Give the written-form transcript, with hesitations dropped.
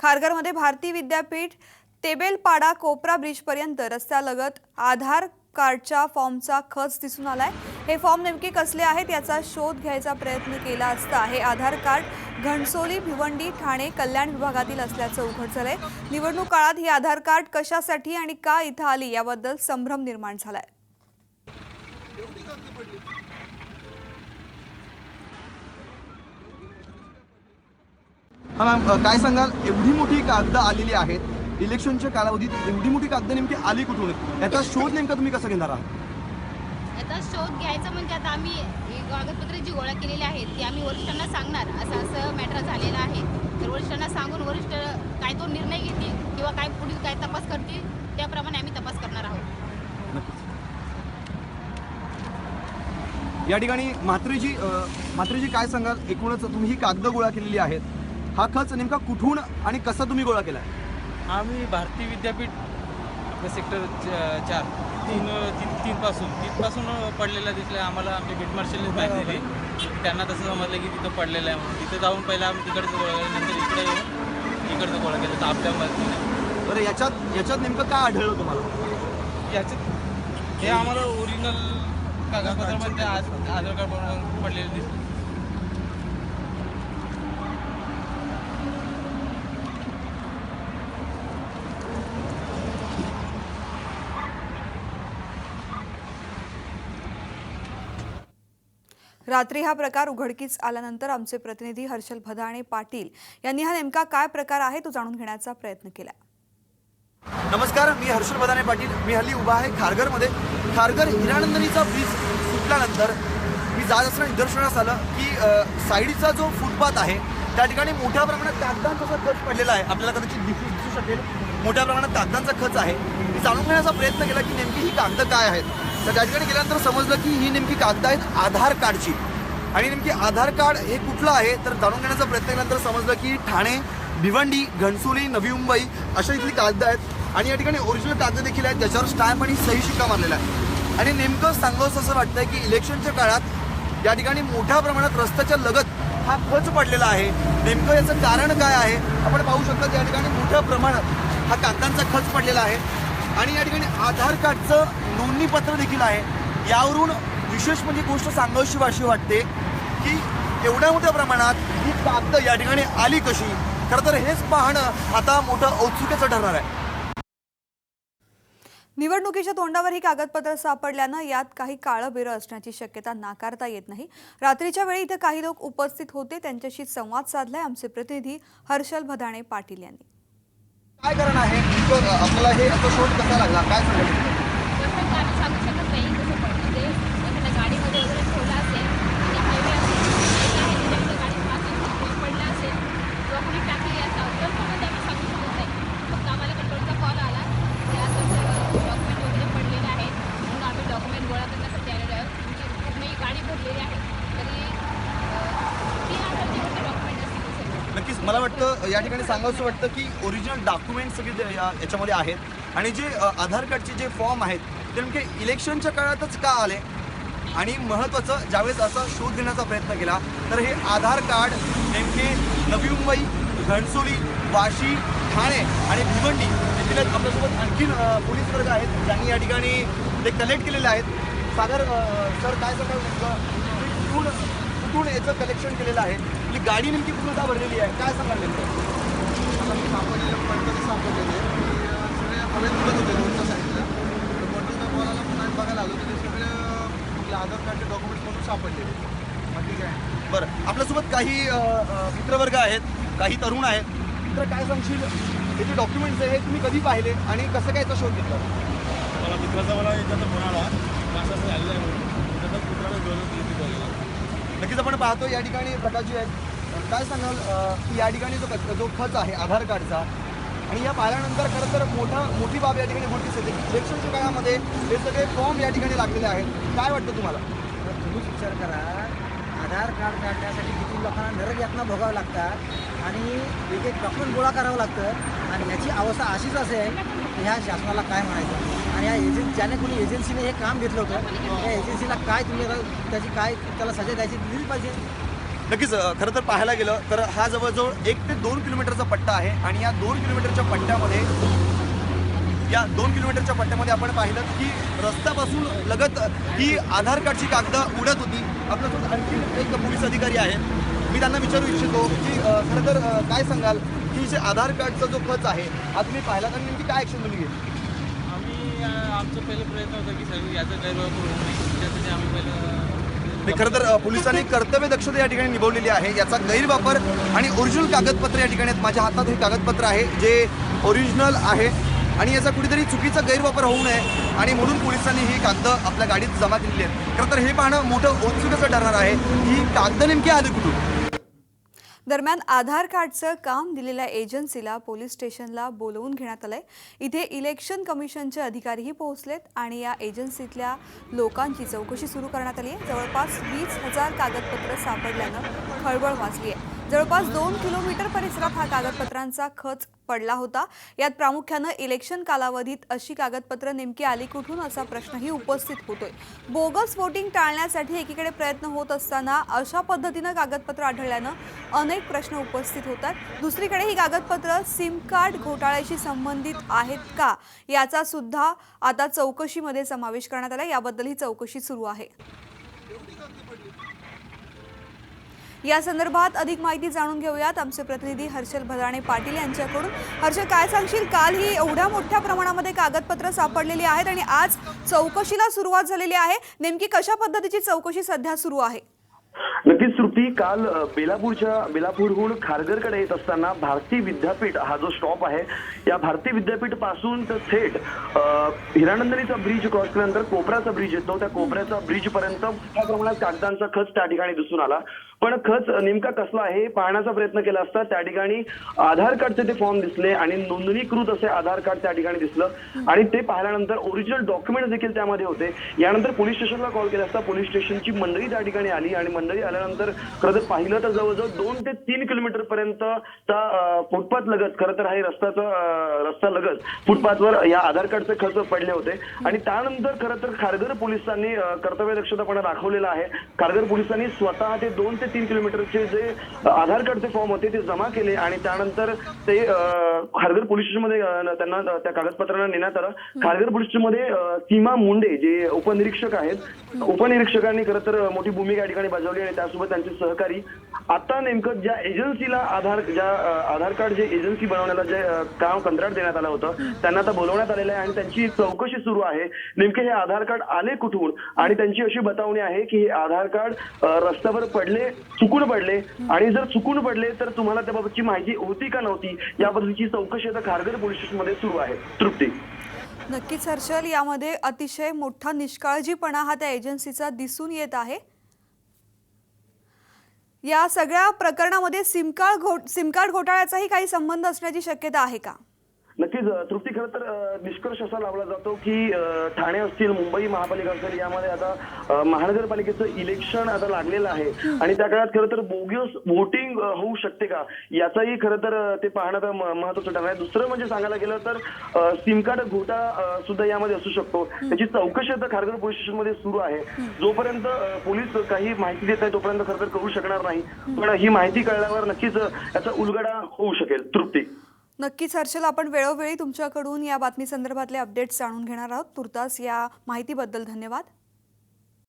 खारघरमध्ये भारती विद्यापीठ तेबेलपाडा कोपरा ब्रिजपर्यंत रस्त्यालगत आधार कार्डच्या फॉर्मचा खच दिसून आलाय। हे फॉर्म नेमके कसले आहेत याचा शोध घ्यायचा प्रयत्न केला असता हे आधार कार्ड घणसोली, भिवंडी, ठाणे, कल्याण विभागातील असल्याचं उघड झालंय। निवडणूक काळात ही आधार कार्ड कशासाठी आणि का इथं आली याबद्दल संभ्रम निर्माण झालाय। काय सांगाल, एवढी मोठी कागद आलेली आहेत इलेक्शनच्या कालावधीत, एवढी मोठी कागद नेमकी आली कुठून? याचा शोध नेमका तुम्ही कसा घेणार आहात? याचा शोध घ्यायचा म्हणजे आता आम्ही ही कागदपत्रे जी गोळा केलेली आहेत ती आम्ही वरिष्ठांना सांगणार, असं मॅटर झालेलं आहे। तर वरिष्ठांना सांगून वरिष्ठ काय तो निर्णय घेतील किंवा काय पुढील काय तपास करतील त्याप्रमाणे आम्ही तपास करणार आहोत। या ठिकाणी म्हात्रेजी काय सांगाल, एकूणच तुम्ही ही कागद गोळा केलेली आहेत, हा खच नेमका कुठून आणि कसा तुम्ही गोळा केला? आम्ही भारती विद्यापीठ सेक्टर 4 पासून पडलेला दिसला आम्हाला। आमच्या गेट मार्शलने माहिती दिली, त्यांना तसं समजलं की तिथं पडलेलं आहे म्हणून। तिथं जाऊन पहिला आम्ही तिकडचं गोळा केलं, नंतर इकडे येऊन इकडचं गोळा केलं तर आपल्या मदतीने। बरं, याच्यात नेमकं काय आढळलं तुम्हाला? याच्यात हे आम्हाला ओरिजिनल कागदपत्रामध्ये आधार कार्ड पडलेलं दिसलं। रात्री हा प्रकार उघडकीस आल्यानंतर आमचे प्रतिनिधी हर्षल भदाणे पाटील यांनी हा नेमका काय प्रकार आहे तो जाणून घेण्याचा प्रयत्न केला। नमस्कार, मी हर्षल भदाणे पाटील। मी हल्ली उभा आहे खारघरमध्ये। खारघर हिरानंदिनीचा ब्रिज सुटल्यानंतर मी जात असताना निदर्शनास आलं की साईडचा जो फुटपाथ आहे त्या ठिकाणी मोठ्या प्रमाणात कागदांचा खच पडलेला आहे। आपल्याला कदाचित दिसू शकेल, मोठ्या प्रमाणात कागदांचा खच आहे। मी जाणून घेण्याचा प्रयत्न केला की नेमकी ही कागद काय आहेत। तर त्या ठिकाणी गेल्यानंतर समजलं की ही नेमकी कागद आहेत आधार कार्डची, आणि नेमकी आधार कार्ड हे कुठलं आहे तर जाणून घेण्याचा प्रयत्न केल्यानंतर समजलं की ठाणे, भिवंडी, घणसोली, नवी मुंबई अशा इथली कागद आहेत। आणि या ठिकाणी ओरिजिनल कागद देखील आहेत ज्याच्यावर स्टॅम्प आणि सही शिक्का मारलेला आहे। आणि नेमकं सांगावंसं असं वाटतंय की इलेक्शनच्या काळात या ठिकाणी मोठ्या प्रमाणात रस्त्याच्या लगत हा खच पडलेला आहे। नेमकं याचं कारण काय आहे आपण पाहू शकतो की या ठिकाणी मोठ्या प्रमाणात हा कागदांचा खच पडलेला आहे। आणि या ठिकाणी आधार कार्डचं नोंदणीपत्र देखील आहे। यावरून विशेष म्हणजे गोष्ट सांगावीशी वाटते की एवढ्या मोठ्या प्रमाणात ही कागद या ठिकाणी आली कशी। खरं तर हेच पाहणं आता मोठं औत्सुक्याचं ठरणार आहे। निवडणुकीच्या तोंडावर ही कागदपत्र सापडल्यानं यात काही काळं बेरं असण्याची शक्यता नाकारता येत नाही। रात्रीच्या वेळी इथे काही लोक उपस्थित होते, त्यांच्याशी संवाद साधलाय आमचे प्रतिनिधी हर्षल भदाणे पाटील यांनी। काय कारण आहे आपल्याला हे असं शोध कसा लागला, काय सांगायचं? आम्ही सांगू शकत नाही कसं पडलं ते, एखाद्या गाडीमध्ये वगैरे ठेवलं असेल आणि हायवे असेल गाडी पडलं असेल किंवा कुणी टाकली असावं तर समज आम्ही सांगू शकत नाही। फक्त आम्हाला कंट्रोलचा कॉल आला की असं डॉक्युमेंट वगैरे पडलेले आहेत म्हणून आम्ही डॉक्युमेंट गोळा करण्यासाठी आलेलो आहोत। तुमची पूर्ण ही गाडी भरलेली आहे, तरी 3,000 डॉक्युमेंट असतील सगळे। नक्कीच मला वाटतं या ठिकाणी सांगावंसं वाटतं की ओरिजिनल डॉक्युमेंट सगळे याच्यामध्ये आहेत। आणि जे आधार कार्डचे जे फॉर्म आहेत ते नेमके इलेक्शनच्या काळातच का आले, आणि महत्त्वाचं ज्यावेळेस असा शोध घेण्याचा प्रयत्न केला तर हे आधार कार्ड नेमके नवी मुंबई, घणसोली, वाशी, ठाणे आणि भिवंडी येथील आपल्यासोबत आणखीन पोलीस वर्ग आहेत ज्यांनी या ठिकाणी ते कलेक्ट केलेले आहेत। सागर सर, काय सांगाल नेमकं कुठून याचं कलेक्शन केलेलं आहे? आपली गाडी नेमकी पूर्णतः भरलेली आहे, काय सांगाल नेमकं? सापडलेले पडताना सापडलेले सगळे हवेत उडत होते रोडच्या साईडला, तर वरतून बोलायला पुन्हा बघायला आलो तर ते सगळे आपले आधार कार्डचे डॉक्युमेंट्स म्हणून सापडलेले। बाकी काय बरं, आपल्यासोबत काही मित्रवर्ग आहेत, काही तरुण आहेत। तर काय सांगशील, हे जे डॉक्युमेंट्स आहे हे तुम्ही कधी पाहिले आणि कसं काय याचा शोध घेतला? मला मित्राचा याच्यात फोन आला, असं झालेलं आहे म्हणून त्याचा मित्राला बोलवलं। नक्कीच आपण पाहतो या ठिकाणी प्रकाशजी आहेत। काय सांगाल की या ठिकाणी जो खच आहे आधार कार्डचा, आणि या पाहिल्यानंतर खरं तर मोठी बाब या ठिकाणी उघडकीस येते। इलेक्शनच्या काळामध्ये हे सगळे फॉर्म या ठिकाणी लागलेले आहेत, काय वाटतं तुम्हाला? तुम्हीच विचार करा, आधार कार्ड काढण्यासाठी किती लोकांना नरक यातना भोगावं लागतात आणि एक एक डॉक्युमेंट गोळा करावं लागतं। आणि याची अवस्था अशीच असेल की ह्या शासनाला काय म्हणायचं, आणि या ज्याने कोणी एजन्सीने हे काम घेतलं होतं त्या एजन्सीला काय तुम्ही त्याची काय त्याला सजा द्यायची दिली पाहिजे। नक्कीच खरं तर पाहायला गेलं तर हा जवळजवळ 1 ते 2 किलोमीटरचा पट्टा आहे आणि या 2 किलोमीटरच्या पट्ट्यामध्ये आपण पाहिलं की रस्त्यापासून लगत ही आधार कार्डची कागदं उडत होती. आपल्यासोबत आणखी एक पोलीस अधिकारी आहेत, मी त्यांना विचारू इच्छितो की खरं तर काय सांगाल की जे आधार कार्डचा जो खच आहे हा तुम्ही पाहिला आणि नेमकी काय ॲक्शन तुम्ही घेतली? आम्ही आमचा पहिला प्रयत्न होता की सर्व याचा गैरवापर होऊ नये त्यासाठी आम्ही पहिलं नाही, खरं तर पोलिसांनी कर्तव्य दक्षता या ठिकाणी निभावलेली आहे. याचा गैरवापर आणि ओरिजिनल कागदपत्र या ठिकाणी आहेत. माझ्या हातात हे कागदपत्र आहे जे ओरिजिनल आहे आणि याचा कुठेतरी चुकीचा गैरवापर होऊ नये आणि म्हणून पोलिसांनी ही कागदं आपल्या गाडीत जमा केलेली आहेत. खरं तर हे पाहणं मोठं औत्सुक्याचं ठरणार आहे की कागदं नेमकी आली कुठून. दरम्यान आधार कार्डचं काम दिलेल्या एजन्सीला पोलीस स्टेशनला बोलवून घेण्यात आलंय. इथे इलेक्शन कमिशनचे अधिकारीही पोहोचलेत आणि या एजन्सीतल्या लोकांची चौकशी सुरू करण्यात आली आहे. जवळपास 20,000 कागदपत्र सापडल्यानं खळबळ माजली आहे. जवळपास 2 किलोमीटर परिसरात हा कागदपत्रांचा खच पडला होता. यात प्रामुख्यानं इलेक्शन कालावधीत अशी कागदपत्र नेमकी आली कुठून असा प्रश्नही उपस्थित होतोय. बोगस वोटिंग टाळण्यासाठी एकीकडे प्रयत्न होत असताना अशा पद्धतीनं कागदपत्र आढळल्यानं अनेक प्रश्न उपस्थित होतात. दुसरीकडे ही कागदपत्र सिम कार्ड घोटाळ्याशी संबंधित आहेत का याचा सुद्धा आता चौकशीमध्ये समावेश करण्यात आला. याबद्दल ही चौकशी सुरू आहे. या संदर्भात अधिक माहिती जाणून घेऊयात आमचे प्रतिनिधी हर्षल भदाणे पाटील यांच्याकडून. हर्षल, काय सांगशील, काल ही एवढ्या मोठ्या प्रमाणामध्ये कागदपत्र सापडलेली आहेत आणि आज चौकशीला सुरुवात झालेली आहे. नेमकी कशा पद्धतीची चौकशी सध्या सुरू आहे? नक्कीच श्रुती, काल बेलापूरहून खारघरकडे येत असताना भारती विद्यापीठ हा जो स्टॉप आहे या भारती विद्यापीठ पासून तर थेट हिरानंदिनीचा ब्रिज क्रॉस केल्यानंतर कोपऱ्याचा ब्रिज येतो. त्या कोपऱ्याचा ब्रिज पर्यंत मोठ्या प्रमाणात कागदांचा खच त्या ठिकाणी दिसून आला. पण खच नेमका कसला आहे पाहण्याचा प्रयत्न केला असता त्या ठिकाणी आधार कार्डचे ते फॉर्म दिसले आणि नोंदणीकृत असे आधार कार्ड त्या ठिकाणी दिसलं आणि ते पाहिल्यानंतर ओरिजिनल डॉक्युमेंट देखील त्यामध्ये होते. यानंतर पोलीस स्टेशनला कॉल केला असता पोलीस स्टेशनची मंडळी त्या ठिकाणी आली आणि मंडळी आल्यानंतर खरं तर पाहिलं तर जवळजवळ 2 ते 3 किलोमीटर पर्यंत फुटपाथ लगत खरं तर हे रस्ता लगत फुटपाथवर या आधार कार्डचे खच पडले होते आणि त्यानंतर खरं तर खारघर पोलिसांनी कर्तव्य दक्षतापणा दाखवलेला आहे. खारघर पोलिसांनी स्वतः ते 2 ते 3 किलोमीटरचे जे आधार कार्डचे फॉर्म होते ते जमा केले आणि त्यानंतर ते खारघर पोलीस स्टेशनमध्ये त्यांना त्या कागदपत्रांना नेण्यात आलं. खारघर पोलीस स्टेशनमध्ये सीमा मुंडे जे उपनिरीक्षक आहेत, उपनिरीक्षकांनी खरं तर मोठी भूमिका या ठिकाणी बजावली आणि त्यासोबत त्यांचे सहकारी आता नेमकं ज्या एजन्सीला आधार कार्ड जे एजन्सी बनवण्याला जे काम कंत्राट देण्यात आलं होतं त्यांना आता बोलवण्यात आलेलं आहे आणि त्यांची चौकशी सुरू आहे. नेमके हे आधार कार्ड आले कुठून आणि त्यांची अशी बतावणी आहे की हे आधार कार्ड रस्त्यावर पडले, चुकून पडले आणि जर चुकून पडले तर तुम्हाला त्याबाबतची माहिती होती का नव्हती याबद्दलची चौकशी आता खारघर पोलीस स्टेशनमध्ये सुरू आहे. तृप्ती. नक्कीच हर्षल, यामध्ये अतिशय मोठा निष्काळजीपणा हा त्या एजन्सीचा दिसून येत आहे. या सगळ्या प्रकरणामध्ये सिम कार्ड घोटाळ्याचाही काही संबंध असण्याची शक्यता आहे का? नक्कीच तृप्ती, खरं तर निष्कर्ष असा लावला जातो की ठाणे असतील, मुंबई महापालिका असेल यामध्ये आता महानगरपालिकेचं इलेक्शन आता लागलेलं आहे आणि त्या काळात खरं तर बोगस वोटिंग होऊ शकते का याचाही खरं तर ते पाहणं महत्वाचं ठरणार आहे. दुसरं म्हणजे सांगायला गेलं तर सिम कार्ड घोटाळा सुद्धा यामध्ये असू शकतो. त्याची चौकशी आता खारघर पोलीस स्टेशनमध्ये सुरू आहे. जोपर्यंत पोलीस काही माहिती देत आहे तोपर्यंत खरं तर करू शकणार नाही, पण ही माहिती कळल्यावर नक्कीच याचा उलगडा होऊ शकेल. तृप्ती. नक्कीच हर्षल, आपण वेळोवेळी तुमच्याकडून या बातमी संदर्भातले अपडेट्स जाणून घेणार आहोत. तुर्तास या माहितीबद्दल धन्यवाद.